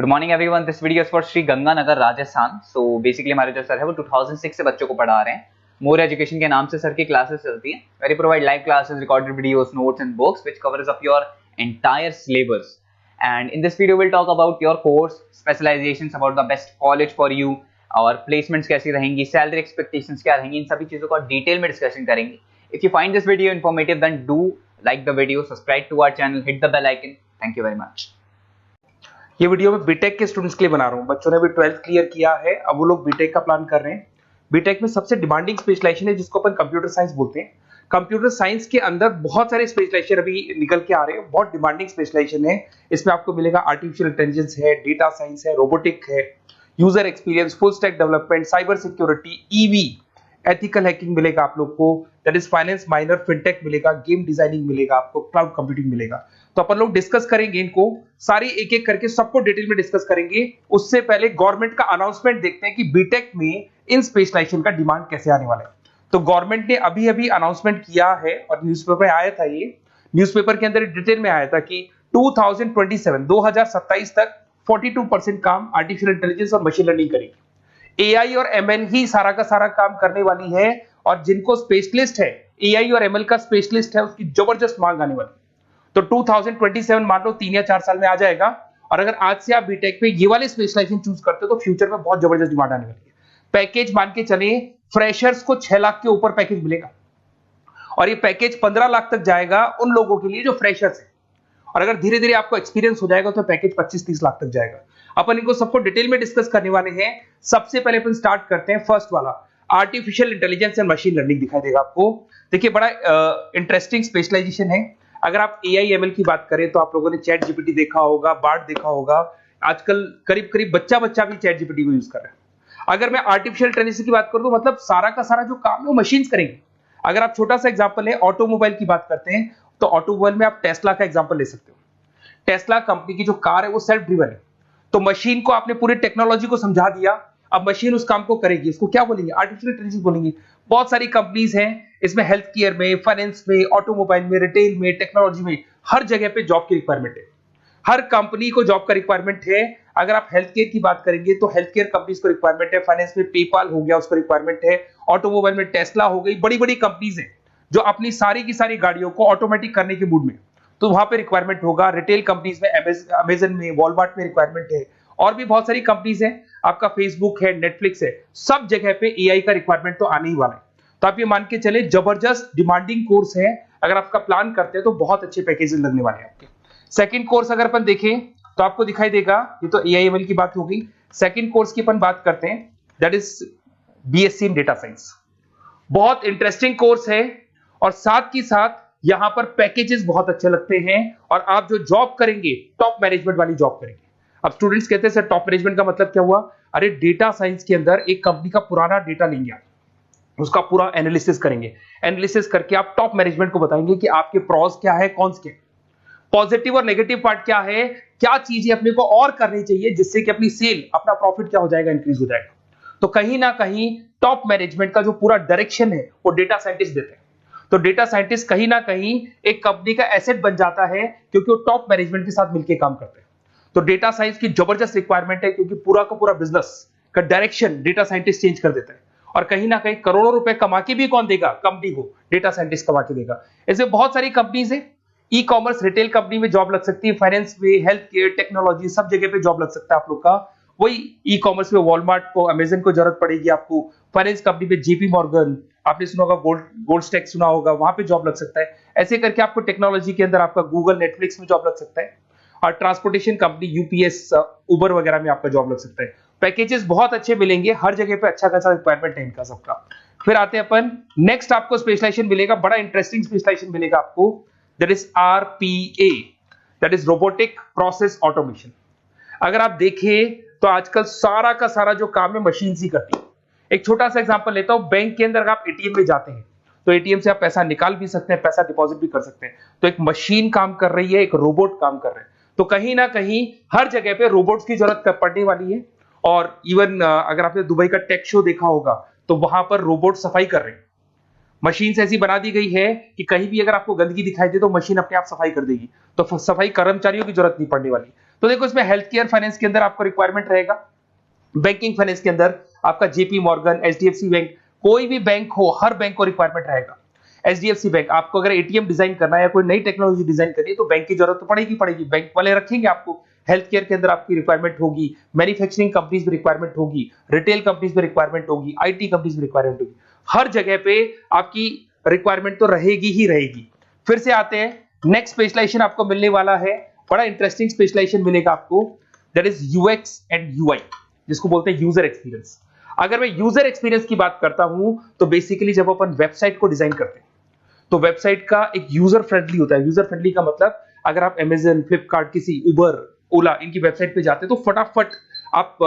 Good morning everyone, this video is for Shri Ganganagar Rajasthan. So basically हमारे जो sir है वो 2006 से बच्चों को पढ़ा रहे हैं। मोर एजुकेशन के नाम से सर की क्लासेस चलती हैं। Very provide live classes, recorded videos, notes and books which covers up your entire syllabus. And in this video will talk about your course specialisations, about the best college for you, और placements कैसी रहेंगी, salary expectations क्या रहेंगी, इन सभी चीजों का detail में discussion करेंगे। If you find this video informative then do like the video, subscribe to our channel, hit the bell icon. Thank you very much. ये वीडियो मैं बीटेक के स्टूडेंट्स के लिए बना रहा हूँ। बच्चों ने भी 12th क्लियर किया है, अब वो लोग बीटेक का प्लान कर रहे हैं। बीटेक में सबसे डिमांडिंग स्पेशलाइजेशन है जिसको अपन कंप्यूटर साइंस बोलते हैं। कंप्यूटर साइंस के अंदर बहुत सारे स्पेशलाइजेशन अभी निकल के आ रहे हैं, बहुत डिमांडिंग स्पेशलाइजेशन है। इसमें आपको मिलेगा आर्टिफिशियल इंटेलिजेंस है, डेटा साइंस है, रोबोटिक है, user experience, full stack development, cyber security, EV, ethical hacking मिलेगा आप लोग को, that is finance minor, fintech मिलेगा, गेम डिजाइनिंग मिलेगा आपको, क्लाउड कंप्यूटिंग मिलेगा। तो अपन लोग डिस्कस करेंगे इनको सारी एक एक करके, सबको डिटेल में डिस्कस करेंगे। उससे पहले गवर्नमेंट का अनाउंसमेंट देखते हैं कि बीटेक में इन स्पेशलाइजेशन का डिमांड कैसे आने वाला है। तो गवर्नमेंट ने अभी अभी अनाउंसमेंट किया है और न्यूज़पेपर में आया था, ये न्यूज़पेपर के अंदर डिटेल में आया था कि 2027 तक 42% काम आर्टिफिशियल इंटेलिजेंस और मशीन लर्निंग करेगी। एआई और एमएल ही सारा का सारा काम करने वाली है, और जिनको स्पेशलिस्ट है, एआई और एमएल का स्पेशलिस्ट है, उसकी जबरदस्त मांग आने वाली है। तो 2027 मान लो 3 या 4 साल में आ जाएगा। और अगर आज से आप बीटेक पे ये वाले स्पेशलाइजेशन चूज करते हो तो फ्यूचर में बहुत जबरदस्त डिमांड आने वाली है। पैकेज मान के चले, फ्रेशर्स को 6 लाख के ऊपर पैकेज मिलेगा, और ये पैकेज 15 लाख तक जाएगा उन लोगों के लिए जो फ्रेशर्स है। और अगर धीरे धीरे आपको एक्सपीरियंस हो जाएगा तो पैकेज 25-30 लाख तक जाएगा। अपन इनको सबको डिटेल में डिस्कस करने वाले हैं। सबसे पहले अपन स्टार्ट करते हैं फर्स्ट वाला, artificial intelligence and machine learning दिखाई देगा आपको। देखिए बड़ा इंटरेस्टिंग स्पेशलाइजेशन है। अगर आप एआई एमएल की बात करें तो आप लोगों ने चैट जीपीटी देखा होगा, बार्ड देखा होगा। आजकल करीब करीब बच्चा भी चैट जीपीटी को यूज कर रहा है। अगर मैं आर्टिफिशियल इंटेलिजेंस की बात करूं तो मतलब सारा का सारा जो काम है वो मशीन्स करेंगे। अगर आप छोटा सा एग्जांपल है, ऑटोमोबाइल की बात करते हैं तो ऑटोमोबाइल में आप टेस्ला का एग्जांपल ले सकते हो। टेस्ला कंपनी की जो कार है वो सेल्फ ड्रिवन है। तो मशीन को आपने पूरी टेक्नोलॉजी को समझा दिया, अब मशीन उस काम को करेगी। इसको क्या बोलेंगे? आर्टिफिशियल इंटेलिजेंस बोलेंगे। बहुत सारी कंपनीज हैं इसमें, हेल्थ केयर में, फाइनेंस में, ऑटोमोबाइल में, रिटेल में, टेक्नोलॉजी में, हर जगह पे जॉब की रिक्वायरमेंट है। हर कंपनी को जॉब का रिक्वायरमेंट है। अगर आप हेल्थ केयर की बात करेंगे तो हेल्थ केयर कंपनीज को रिक्वायरमेंट है, फाइनेंस में पेपाल हो गया उसको रिक्वायरमेंट है, ऑटोमोबाइल में टेस्ला हो गई, बड़ी बड़ी कंपनीज हैं जो अपनी सारी की सारी गाड़ियों को ऑटोमेटिक करने के मूड में, तो वहां पे रिक्वायरमेंट होगा। रिटेल कंपनीज में अमेजन में, वॉलमार्ट में रिक्वायरमेंट है, और भी बहुत सारी कंपनीज हैं, आपका फेसबुक है, नेटफ्लिक्स है, सब जगह पे एआई का रिक्वायरमेंट तो आने ही वाला है। तो आप ये मान के चले जबरदस्त डिमांडिंग कोर्स है। अगर आपका प्लान करते हैं तो बहुत अच्छे पैकेजेस लगने वाले हैं आपके। सेकंड कोर्स अगर अपन देखें तो आपको दिखाई देगा, ये तो एआई एमएल की बात हो गई। सेकंड कोर्स की अपन बात करते हैं, that is BSc in data science. बहुत इंटरेस्टिंग कोर्स है, और साथ ही साथ यहां पर पैकेजेस बहुत अच्छे लगते हैं, और आप जो जॉब करेंगे टॉप मैनेजमेंट वाली जॉब करेंगे। अब स्टूडेंट्स कहते हैं सर टॉप मैनेजमेंट का मतलब क्या हुआ? अरे डेटा साइंस के अंदर एक कंपनी का पुराना डेटा लेंगे, आप उसका पूरा एनालिसिस करेंगे। एनालिसिस करके आप टॉप मैनेजमेंट को बताएंगे कि आपके प्रॉस क्या है, कॉन्स क्या है, पॉजिटिव और नेगेटिव पार्ट क्या है, क्या चीजें अपने को और करनी चाहिए जिससे कि अपनी सेल, अपना प्रॉफिट क्या हो जाएगा, इंक्रीज हो जाएगा। तो कहीं ना कहीं टॉप मैनेजमेंट का जो पूरा डायरेक्शन है वो डेटा साइंटिस्ट देते हैं। तो डेटा साइंटिस्ट कहीं ना कहीं एक कंपनी का एसेट बन जाता है, क्योंकि वो टॉप मैनेजमेंट के साथ मिलकर काम करते हैं। तो डेटा साइंस की जबरदस्त रिक्वायरमेंट है, क्योंकि पूरा का पूरा बिजनेस का डायरेक्शन डेटा साइंटिस्ट चेंज कर देता है। और कहीं ना कहीं करोड़ों रुपए कमा के भी कौन देगा? कंपनी को डेटा साइंटिस्ट कमा के देगा। ऐसे बहुत सारी कंपनीज है, ई कॉमर्स, रिटेल कंपनी में जॉब लग सकती है, फाइनेंस में, हेल्थ केयर, टेक्नोलॉजी, सब जगह पे जॉब लग सकता है आप लोग का। वही ई कॉमर्स में वॉलमार्ट को, अमेजन को जरूरत पड़ेगी आपको। फाइनेंस कंपनी में जेपी मॉर्गन, आपने सुना होगा, गोल्ड स्टैक सुना होगा, वहां पे जॉब लग सकता है। ऐसे करके आपको टेक्नोलॉजी के अंदर आपका गूगल, नेटफ्लिक्स में जॉब लग सकता है। और ट्रांसपोर्टेशन कंपनी यूपीएस, उबर वगैरह में आपका जॉब लग सकता है। पैकेजेस बहुत अच्छे मिलेंगे, हर जगह पे अच्छा खासा रिक्वायरमेंट है इनका सबका। फिर आते हैं अपन नेक्स्ट, आपको स्पेशलाइजेशन मिलेगा, बड़ा इंटरेस्टिंग स्पेशलाइजेशन मिलेगा आपको, that is RPA, that is robotic process automation. अगर आप देखें तो आजकल सारा का सारा जो काम है मशीन ही करती है। एक छोटा सा एग्जांपल लेता हूं, बैंक के अंदर अगर आप एटीएम में जाते हैं तो एटीएम से आप पैसा निकाल भी सकते हैं, पैसा डिपॉजिट भी कर सकते हैं। तो एक मशीन काम कर रही है, एक रोबोट काम कर रहे हैं। तो कहीं ना कहीं हर जगह पे रोबोट्स की जरूरत पड़ने वाली है। और इवन अगर आपने दुबई का टेक शो देखा होगा तो वहां पर रोबोट सफाई कर रहे हैं। मशीन ऐसी बना दी गई है कि कहीं भी अगर आपको गंदगी दिखाई दे तो मशीन अपने आप सफाई कर देगी। तो सफाई कर्मचारियों की जरूरत नहीं पड़ने वाली। तो देखो इसमें हेल्थ केयर फाइनेंस के अंदर आपको रिक्वायरमेंट रहेगा, बैंकिंग फाइनेंस के अंदर आपका जेपी मॉर्गन, एचडीएफसी बैंक, कोई भी बैंक हो, हर बैंक को रिक्वायरमेंट रहेगा। एचडीएफसी बैंक, आपको अगर एटीएम डिजाइन करना है या कोई नई टेक्नोलॉजी डिजाइन करनी है तो बैंक की जरूरत तो पड़ेगी, बैंक वाले रखेंगे आपको। हेल्थ केयर के अंदर आपकी रिक्वायरमेंट होगी, मैन्युफैक्चरिंग कंपनीज में रिक्वायरमेंट होगी, रिटेल कंपनीज में रिक्वायरमेंट होगी, आईटी कंपनीज में रिक्वायरमेंट होगी, हर जगह पे आपकी रिक्वायरमेंट तो रहेगी ही रहेगी। फिर से आते हैं, नेक्स्ट स्पेशलाइजेशन आपको मिलने वाला है, बड़ा इंटरेस्टिंग स्पेशलाइजेशन मिलेगा आपको, that is UX and UI, जिसको बोलते हैं यूजर एक्सपीरियंस। अगर मैं यूजर एक्सपीरियंस की बात करता हूं तो बेसिकली जब अपन वेबसाइट को डिजाइन करते हैं तो वेबसाइट का एक यूजर फ्रेंडली होता है। यूजर फ्रेंडली का मतलब अगर आप अमेजन, फ्लिपकार्ट, किसी उबर, ओला, इनकी वेबसाइट पे जाते हैं तो फटाफट आप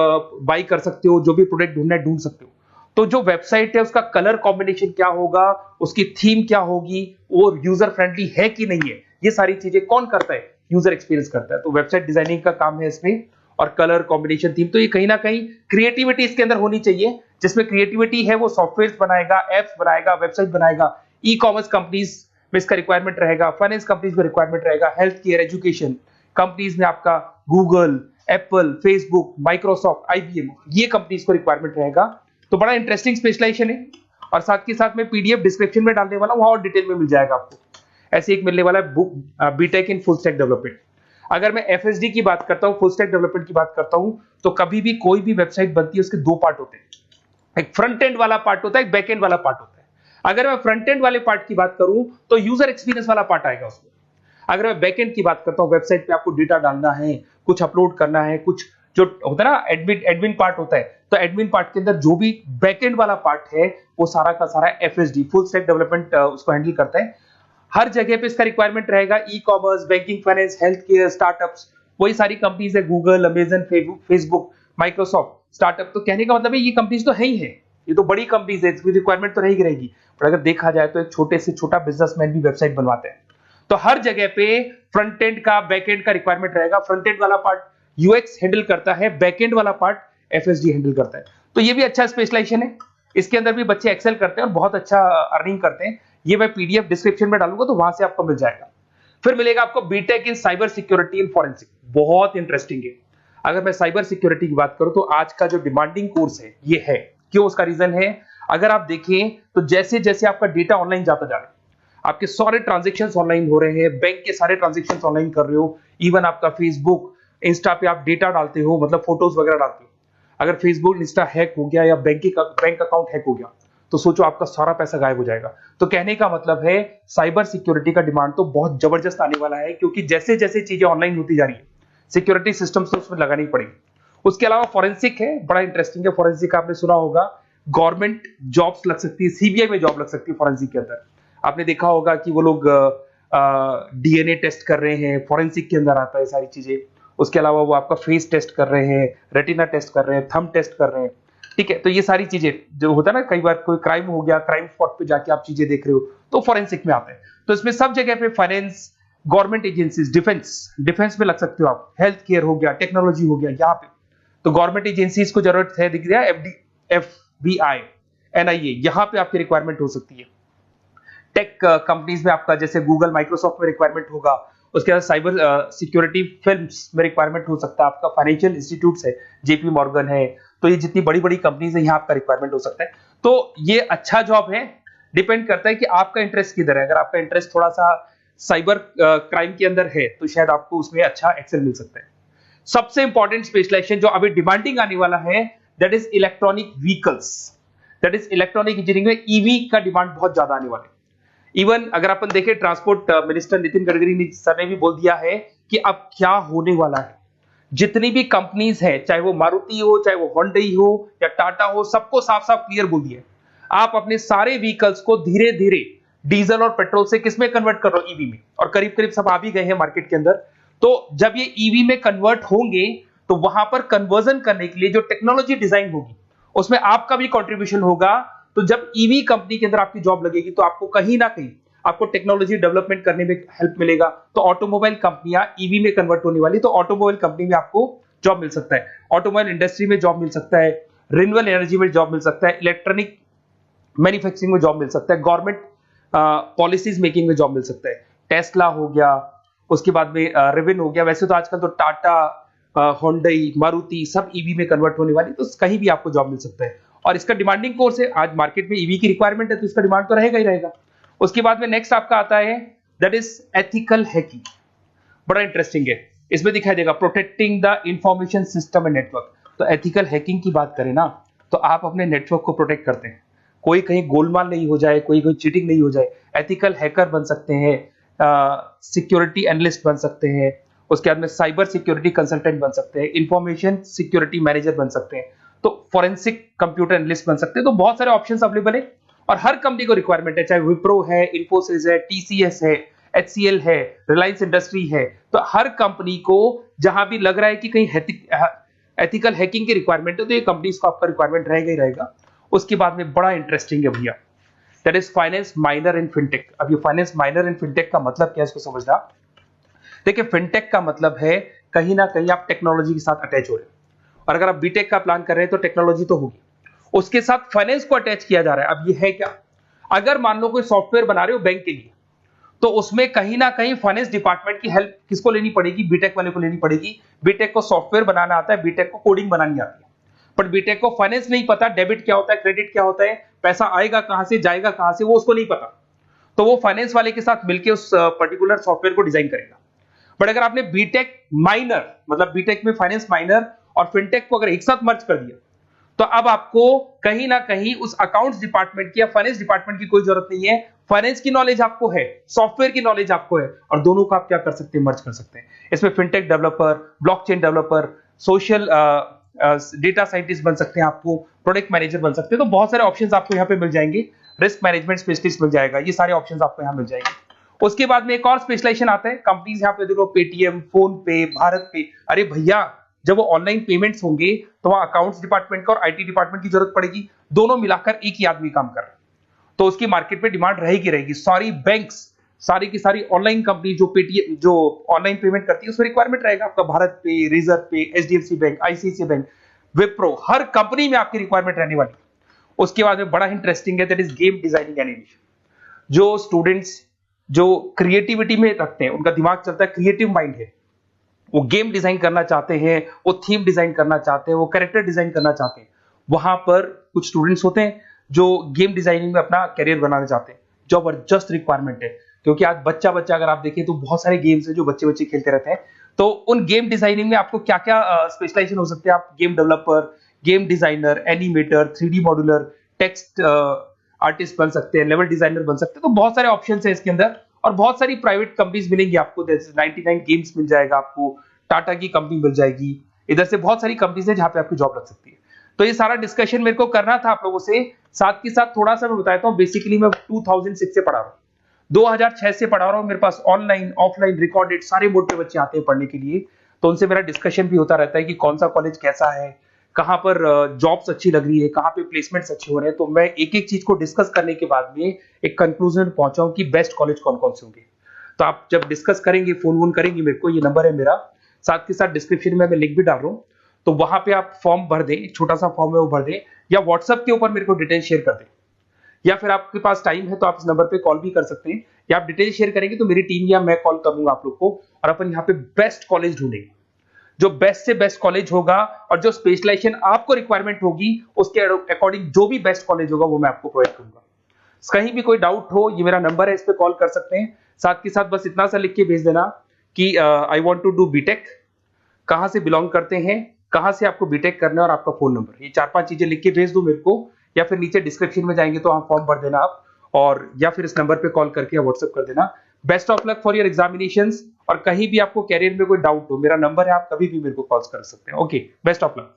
बाई कर सकते हो, जो भी प्रोडक्ट ढूंढना है ढूंढ सकते हो। तो जो वेबसाइट है उसका कलर कॉम्बिनेशन क्या होगा, उसकी थीम क्या होगी, वो यूजर फ्रेंडली है कि नहीं है, ये सारी चीजें कौन करता है, यूजर एक्सपीरियंस करता है। तो वेबसाइट डिजाइनिंग का काम है इसमें, और कलर कॉम्बिनेशन, थीम, तो ये कहीं ना कहीं क्रिएटिविटी इसके अंदर होनी चाहिए। जिसमें क्रिएटिविटी है वो सॉफ्टवेयर बनाएगा, एप्स बनाएगा, वेबसाइट बनाएगा। ई कॉमर्स कंपनीज में इसका रिक्वायरमेंट रहेगा, फाइनेंस कंपनीज में रिक्वायरमेंट रहेगा, हेल्थ केयर, एजुकेशन कंपनीज में आपका Google, Apple, Facebook, Microsoft, IBM, ये कंपनीज को रिक्वायरमेंट रहेगा। तो बड़ा इंटरेस्टिंग स्पेशलाइजेशन है, और साथ के साथ में पीडीएफ डिस्क्रिप्शन में डालने वाला हूं, वहां और डिटेल में मिल जाएगा आपको। ऐसे एक मिलने वाला है book, BTech in full stack development. अगर मैं एफएसडी की बात करता हूं, फुल स्टैक डेवलपमेंट की बात करता हूं, तो कभी भी कोई भी वेबसाइट बनती है उसके दो पार्ट होते हैं, एक फ्रंट एंड वाला पार्ट होता है, एक बैक एंड वाला पार्ट होता है। अगर मैं फ्रंट एंड वाले पार्ट की बात करूं तो यूजर एक्सपीरियंस वाला पार्ट आएगा उसमें। अगर मैं बैक एंड की बात करता हूं, वेबसाइट पे आपको डेटा डालना है, कुछ अपलोड करना है, कुछ जो होता है ना एडमिन पार्ट होता है, तो एडमिन पार्ट के अंदर जो भी बैक एंड वाला पार्ट है वो सारा का सारा एफएसडी, फुल स्टैक डेवलपमेंट, उसको हैंडल करता है। हर जगह पे इसका रिक्वायरमेंट रहेगा। E commerce, banking, finance, health care, startups, वही सारी कंपनीज है, Google, Amazon, Facebook, Microsoft, startup. तो कहने का मतलब है ये कंपनीज तो है ही है, ये तो बड़ी कंपनीज है, इसकी रिक्वायरमेंट तो रहेगी। पर अगर देखा जाए तो एक छोटे से छोटा बिजनेसमैन भी वेबसाइट बनवाते हैं। तो हर जगह पे फ्रंट एंड का, बैक एंड का रिक्वायरमेंट रहेगा। फ्रंट एंड वाला पार्ट यूएक्स हैंडल करता है, बैक एंड वाला पार्ट एफएसडी हैंडल करता है। तो ये भी अच्छा स्पेशलाइजेशन है, इसके अंदर भी बच्चे एक्सेल करते हैं और बहुत अच्छा अर्निंग करते हैं। ये मैं पीडीएफ डिस्क्रिप्शन में डालूंगा तो वहां से आपको मिल जाएगा। फिर मिलेगा आपको BTech in cyber security and forensic, बहुत इंटरेस्टिंग है। अगर मैं साइबर सिक्योरिटी की बात करूं तो आज का जो डिमांडिंग कोर्स है ये है। क्यों? उसका रीजन है, अगर आप देखें तो जैसे जैसे आपका डेटा ऑनलाइन जाता जा रहा है, आपके सारे ट्रांजेक्शंस ऑनलाइन हो रहे हैं, बैंक के सारे ट्रांजेक्शंस ऑनलाइन कर रहे हो, इवन आपका फेसबुक, इंस्टा पे आप डेटा डालते हो, मतलब फोटोज वगैरह डालते हो। अगर फेसबुक, इंस्टा हैक हो गया या बैंक अकाउंट हैक हो गया तो सोचो आपका सारा पैसा गायब हो जाएगा। तो कहने का मतलब है साइबर सिक्योरिटी का डिमांड तो बहुत जबरदस्त आने वाला है, क्योंकि जैसे जैसे चीजें ऑनलाइन होती जा रही है सिक्योरिटी सिस्टम्स तो उसमें लगानी पड़ेगी। उसके अलावा फॉरेंसिक है, बड़ा इंटरेस्टिंग है। फॉरेंसिक आपने सुना होगा, गवर्नमेंट जॉब्स लग सकती है, सीबीआई में जॉब लग सकती है फॉरेंसिक के अंदर। आपने देखा होगा कि वो लोग डीएनए टेस्ट कर रहे हैं, फॉरेंसिक के अंदर आता है सारी चीजें। उसके अलावा वो आपका फेस टेस्ट कर रहे हैं, रेटिना टेस्ट कर रहे हैं, थंब टेस्ट कर रहे हैं, ठीक है। तो ये सारी चीजें जो होता है ना, कई बार कोई क्राइम हो गया, क्राइम स्पॉट पे जाके आप चीजें देख रहे हो तो फॉरेंसिक में आते हैं। तो इसमें सब जगह पे फाइनेंस, गवर्नमेंट एजेंसीज, डिफेंस में लग सकते हो आप, हेल्थ केयर हो गया, टेक्नोलॉजी हो गया, यहाँ पे तो गवर्नमेंट एजेंसीज को जरूरत है, दिख रहा है, एफबीआई, एनआईए, यहाँ पे आपकी रिक्वायरमेंट हो सकती है। टेक कंपनीज में आपका जैसे गूगल, माइक्रोसॉफ्ट में रिक्वायरमेंट होगा। उसके बाद साइबर सिक्योरिटी फिल्म्स में रिक्वायरमेंट हो सकता है आपका, फाइनेंशियल इंस्टीट्यूट्स है, जेपी मॉर्गन है, तो ये जितनी बड़ी बड़ी कंपनीज है यहाँ आपका रिक्वायरमेंट हो सकता है। तो ये अच्छा जॉब है, डिपेंड करता है कि आपका इंटरेस्ट किधर है। अगर आपका इंटरेस्ट थोड़ा सा साइबर क्राइम के अंदर है तो शायद आपको उसमें अच्छा एक्सेल मिल सकता है। सबसे इंपॉर्टेंट स्पेशलाइजेशन जो अभी डिमांडिंग आने वाला है, that is electronic vehicles, that is electronic engineering में ईवी का डिमांड बहुत ज्यादा आने वाला है। इवन अगर अपन देखें, transport minister Nitin Gadkari sir ने भी बोल दिया है कि अब क्या होने वाला है, जितनी भी कंपनीज है, चाहे वो मारुति हो, चाहे वो होंडई हो या टाटा हो, सबको साफ साफ क्लियर बोल दिया, आप अपने सारे व्हीकल्स को धीरे धीरे डीजल और पेट्रोल से किसमें कन्वर्ट कर रहे हो, ईवी में। और करीब करीब सब आ भी गए हैं मार्केट के अंदर। तो जब ये ईवी में कन्वर्ट होंगे तो वहां पर कन्वर्जन करने के लिए जो टेक्नोलॉजी डिजाइन होगी उसमें आपका भी कंट्रीब्यूशन होगा। तो जब ईवी कंपनी के अंदर आपकी जॉब लगेगी तो आपको कहीं ना कहीं आपको टेक्नोलॉजी डेवलपमेंट करने में हेल्प मिलेगा। तो ऑटोमोबाइल कंपनियां ईवी में कन्वर्ट होने वाली, तो ऑटोमोबाइल कंपनी में आपको जॉब मिल सकता है, ऑटोमोबाइल इंडस्ट्री में जॉब मिल सकता है, रिन्यूएबल एनर्जी में जॉब मिल सकता है, इलेक्ट्रॉनिक मैन्युफैक्चरिंग में जॉब मिल सकता है, गवर्नमेंट पॉलिसीज मेकिंग में जॉब मिल सकता है। टेस्ला हो गया, उसके बाद में रिविन हो गया। वैसे तो आजकल तो टाटा, होंडई, मारुति सब ईवी में कन्वर्ट होने वाली, तो कहीं भी आपको जॉब मिल सकता है। और इसका डिमांडिंग कोर्स है, आज मार्केट में ईवी की रिक्वायरमेंट है तो इसका डिमांड तो रहेगा ही रहेगा। उसके बाद में नेक्स्ट आपका आता है दैट इज एथिकल हैकिंग। बड़ा इंटरेस्टिंग है, इसमें दिखाई देगा protecting the information system and network. तो एथिकल हैकिंग की बात करें ना, तो आप अपने नेटवर्क को प्रोटेक्ट करते हैं, कोई कहीं गोलमाल नहीं हो जाए, कोई चीटिंग नहीं हो जाए। एथिकल हैकर बन सकते हैं, सिक्योरिटी एनालिस्ट बन सकते हैं, उसके बाद में साइबर सिक्योरिटी कंसल्टेंट बन सकते हैं, इंफॉर्मेशन सिक्योरिटी मैनेजर बन सकते हैं, तो फोरेंसिक कंप्यूटर एनालिस्ट बन सकते हैं। तो बहुत सारे ऑप्शंस अवेलेबल है और हर कंपनी को रिक्वायरमेंट है, चाहे विप्रो है, इन्फोसिस है, टीसीएस है, HCL है, रिलायंस इंडस्ट्री है। तो हर कंपनी को जहां भी लग रहा है कि कहीं एथिकल हैकिंग की रिक्वायरमेंट है तो ये कंपनीज को आपका रिक्वायरमेंट रहेगा ही रहेगा। उसके बाद में बड़ा इंटरेस्टिंग है भैया, that is finance minor in fintech. अब ये फाइनेंस माइनर इन फिनटेक का मतलब क्या है इसको समझना। देखिए फिनटेक का मतलब है कहीं ना कहीं आप टेक्नोलॉजी के साथ अटैच हो रहे हैं, और अगर आप बीटेक का प्लान कर रहे हैं तो टेक्नोलॉजी तो होगी, उसके साथ फाइनेंस को अटैच किया जा रहा है। अब ये है क्या, अगर मान लो कोई सॉफ्टवेयर बना रहे हो बैंक के लिए, तो उसमें कहीं ना कहीं फाइनेंस डिपार्टमेंट की हेल्प किसको लेनी पड़ेगी, बीटेक वाले को लेनी पड़ेगी। बीटेक को सॉफ्टवेयर बनाना आता है, बीटेक को कोडिंग बनानी आती है, बट बीटेक को फाइनेंस नहीं पता, डेबिट क्या होता है, क्रेडिट क्या होता है, पैसा आएगा कहां से, जाएगा कहां से, वो उसको नहीं पता। तो वो फाइनेंस वाले के साथ मिलकर उस पर्टिकुलर सॉफ्टवेयर को डिजाइन करेगा। बट अगर आपने बीटेक माइनर, मतलब बीटेक में फाइनेंस माइनर और फिनटेक को अगर एक साथ मर्ज कर दिया, तो अब आपको कहीं ना कहीं उस अकाउंट्स डिपार्टमेंट की या फाइनेंस डिपार्टमेंट की कोई जरूरत नहीं है। फाइनेंस की नॉलेज आपको है, सॉफ्टवेयर की नॉलेज आपको है, और दोनों को आप क्या कर सकते हैं, मर्ज कर सकते हैं। इसमें fintech developer, blockchain developer, social data scientist बन सकते हैं, आपको प्रोडक्ट मैनेजर बन सकते हैं। तो बहुत सारे ऑप्शंस आपको यहाँ पे मिल जाएंगे, रिस्क मैनेजमेंट स्पेशलिस्ट मिल जाएगा, ये सारे ऑप्शंस आपको यहाँ मिल जाएंगे। उसके बाद में एक और स्पेशलाइजेशन आता है, कंपनीज यहाँ पे देखो पेटीएम, फोन पे, भारत पे। अरे भैया जब वो ऑनलाइन पेमेंट्स होंगे तो वहां अकाउंट्स डिपार्टमेंट का और आईटी डिपार्टमेंट की जरूरत पड़ेगी, दोनों मिलाकर एक ही आदमी काम कर रहा है, तो उसकी मार्केट में डिमांड रहेगी रहेगी। सारी बैंक्स, सारी की सारी ऑनलाइन कंपनी जो पेटीएम, जो ऑनलाइन पेमेंट करती है, उसमें रिक्वायरमेंट रहेगा आपका भारत पे, reserve pay, HDFC bank, ICICI bank, Wipro, हर कंपनी में आपकी रिक्वायरमेंट रहने वाली। उसके बाद में बड़ा इंटरेस्टिंग है, that is game designing animation. जो स्टूडेंट्स जो क्रिएटिविटी में रखते हैं, उनका दिमाग चलता है, क्रिएटिव माइंड है, वो गेम डिजाइन करना चाहते हैं, वो थीम डिजाइन करना चाहते हैं, वो कैरेक्टर डिजाइन करना चाहते हैं, वहां पर कुछ स्टूडेंट्स होते हैं जो गेम डिजाइनिंग में अपना करियर बनाना चाहते हैं। जबरदस्त रिक्वायरमेंट है, क्योंकि आज बच्चा बच्चा अगर आप देखें तो बहुत सारे गेम्स हैं जो बच्चे बच्चे खेलते रहते हैं। तो उन गेम डिजाइनिंग में आपको क्या क्या स्पेशलाइजेशन हो सकते हैं, आप game developer, game designer, animator, 3D modular, text artist बन सकते हैं, लेवल डिजाइनर बन सकते हैं। तो बहुत सारे ऑप्शन है इसके अंदर, और बहुत सारी प्राइवेट कंपनीज मिलेंगी आपको, जैसे 99 गेम्स मिल जाएगा आपको, टाटा की कंपनी मिल जाएगी, इधर से बहुत सारी कंपनीज है जहां पे आपकी जॉब लग सकती है। तो ये सारा डिस्कशन मेरे को करना था आप लोगों से, साथ के साथ थोड़ा सा मैं बताता हूँ। बेसिकली मैं 2006 से पढ़ा रहा हूँ, 2006 से पढ़ा रहा हूँ, मेरे पास ऑनलाइन ऑफलाइन रिकॉर्डेड सारे बोर्ड पे बच्चे आते हैं पढ़ने के लिए, तो उनसे मेरा डिस्कशन भी होता रहता है कि कौन सा कॉलेज कैसा है, कहाँ पर जॉब्स अच्छी लग रही है, कहाँ पे प्लेसमेंट्स अच्छे हो रहे हैं। तो मैं एक एक चीज को डिस्कस करने के बाद में एक कंक्लूजन पहुंचा हूं कि बेस्ट कॉलेज कौन कौन से होंगे। तो आप जब डिस्कस करेंगे, फोन वोन करेंगे मेरे को, ये नंबर है मेरा, साथ के साथ डिस्क्रिप्शन में मैं लिंक भी डाल रहा हूँ, तो वहां पे आप फॉर्म भर दें, एक छोटा सा फॉर्म है वो भर दें, या व्हाट्सएप के ऊपर मेरे को डिटेल शेयर कर दें, या फिर आपके पास टाइम है तो आप इस नंबर पे कॉल भी कर सकते हैं, या आप डिटेल शेयर करेंगे तो मेरी टीम या मैं कॉल करूंगा आप लोग को, और अपन यहाँ पे बेस्ट कॉलेज ढूंढेंगे, जो बेस्ट से बेस्ट कॉलेज होगा और जो स्पेशलाइजेशन आपको रिक्वायरमेंट होगी उसके अकॉर्डिंग जो भी बेस्ट कॉलेज होगा वो मैं आपको प्रोवाइड करूंगा। कहीं भी कोई डाउट हो, ये मेरा नंबर है, इस पे कॉल कर सकते हैं। साथ के साथ बस इतना सा लिख के भेज देना कि I want to do BTech, कहां से बिलोंग करते हैं, कहां से आपको बीटेक करना है, और आपका फोन नंबर, ये 4-5 चीजें लिख के भेज दो मेरे को, या फिर नीचे डिस्क्रिप्शन में जाएंगे तो आप फॉर्म भर देना आप, और या फिर इस नंबर पे कॉल करके या व्हाट्सएप कर देना। Best of luck for your examinations, और कहीं भी आपको कैरियर में कोई डाउट हो, मेरा नंबर है, आप कभी भी मेरे को कॉल कर सकते हैं। Okay, best of luck.